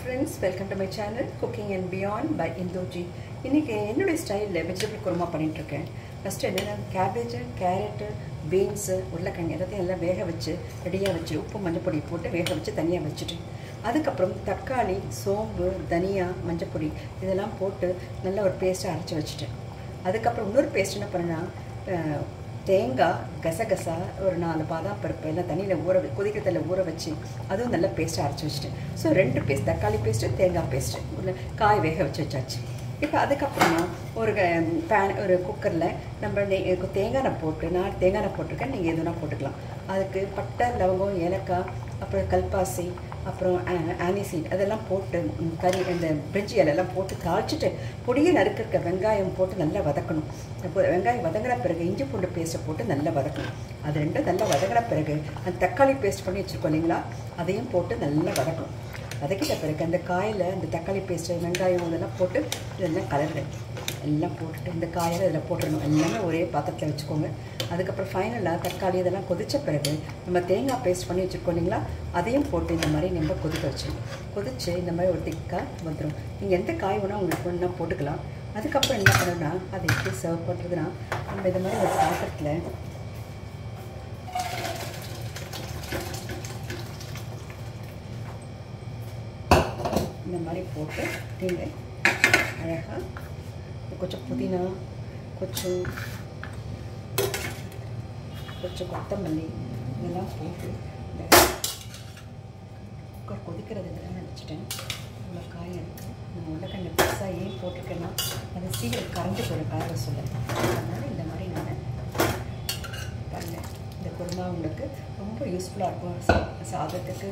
Friends, welcome to my channel Cooking and Beyond by Induji. இன்னைக்கு என்னோட ஸ்டைல்ல vegetable kurma பண்ணிட்டு இருக்கேன். ஃபர்ஸ்ட் என்னன்னா கேபேஜ், கேரட், பீன்ஸ், உருளைக்கிழங்கு எல்லாத்தையும் எல்லாம் வேக வச்சு ரெடியா வச்சு உப்பு மஞ்சள் பொடி போட்டு வேக வச்சு தனியா வச்சிட்டேன். அதுக்கு அப்புறம் தக்காளி, சோம்பு, தனியா, மஞ்சள் பொடி இதெல்லாம் போட்டு நல்ல ஒரு பேஸ்டா அரைச்சு வச்சிட்டேன். அதுக்கு அப்புறம் இன்னொரு பேஸ்ட் என்ன பண்ணேன்னா தேங்காய், கசகசா, ஒரு 4 பாதாம் பருப்பு எல்லாம் தண்ணியில் கொதிக்கிற தண்ணியில் ஊற வச்சு அதுவும் நல்லா பேஸ்ட்டாக அரைச்சி வச்சுட்டேன். ஸோ 2 பேஸ்ட், தக்காளி பேஸ்ட்டு, தேங்காய் பேஸ்ட்டு, காய் வேக வச்சாச்சு. இப்போ அதுக்கப்புறமா ஒரு குக்கரில் நம்ம தேங்காய் போட்டு, நான் தேங்காய் போட்டிருக்கேன், நீங்கள் எதுனா போட்டுக்கலாம். அதுக்கு பட்டை, லவங்கம், ஏலக்காய், அப்புறம் கல்பாசி, அப்புறம் ஆனிசீட் அதெல்லாம் போட்டு இந்த பிரிஞ்சி இலையெல்லாம் போட்டு தாளிச்சிட்டு பொடியை நறுக்கிற வெங்காயம் போட்டு நல்லா வதக்கணும். வெங்காயம் வதங்கின பிறகு இஞ்சி பூண்டு பேஸ்ட்டை போட்டு நல்லா வதக்கணும். அது ரெண்டும் நல்லா வதங்கின பிறகு அந்த தக்காளி பேஸ்ட் பண்ணி வச்சுருக்கோம் இல்லைங்களா, அதையும் போட்டு நல்லா வதக்கணும். வதக்கிட்ட பிறகு அந்த காயில் அந்த தக்காளி பேஸ்ட்டு, வெங்காயம் இதெல்லாம் போட்டு இதெல்லாம் கலருங்க. எல்லாம் போட்டுட்டு இந்த காயில் இதில் போட்டுடணும். எல்லாமே ஒரே பாத்திரத்தில் வச்சுக்கோங்க. அதுக்கப்புறம் ஃபைனலாக தக்காளி இதெல்லாம் கொதித்த பிறகு நம்ம தேங்காய் பேஸ்ட் பண்ணி வச்சுருக்கோம் இல்லைங்களா, அதையும் போட்டு இந்த மாதிரி நம்ம கொதிக்க வச்சிடணும். கொதித்து இந்த மாதிரி ஒரு திக்காக வந்துடும். நீங்கள் எந்த காய் வேணால் உங்களுக்கு வேணுன்னா போட்டுக்கலாம். அதுக்கப்புறம் என்ன பண்ணணும்னா அதை எப்படி சர்வ் பண்ணுறதுன்னா, நம்ம இந்த மாதிரி ஒரு பாத்திரத்தில் இந்த மாதிரி போட்டு நீங்கள் அழகாக கொஞ்சம் புதினா, கொஞ்சம் கொத்தமல்லி இதெல்லாம் போட்டு இந்த குக்கர் கொதிக்கிறது இதெல்லாம் நினச்சிட்டேன். இவ்வளோ காய் இருக்குது. நான் உருளைக்கிழங்கு பெருசாக ஏன் போட்டிருக்கேன்னா அது சீக்கிரம் கரைஞ்சி போயிடும் கார சொல்ல. அதனால் இந்த மாதிரி நான் பாருங்கள், இந்த குருமா உங்களுக்கு ரொம்ப யூஸ்ஃபுல்லாக இருக்கும். சாதத்துக்கு,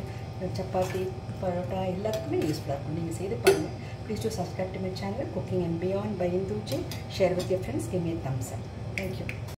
சப்பாத்தி, பரோட்டா எல்லாத்துக்குமே யூஸ்ஃபுல்லாக இருக்கும். நீங்கள் செய்து பாருங்கள். Please do subscribe to my channel Cooking and Beyond by Induji. Share with your friends. Give me a thumbs up. Thank you.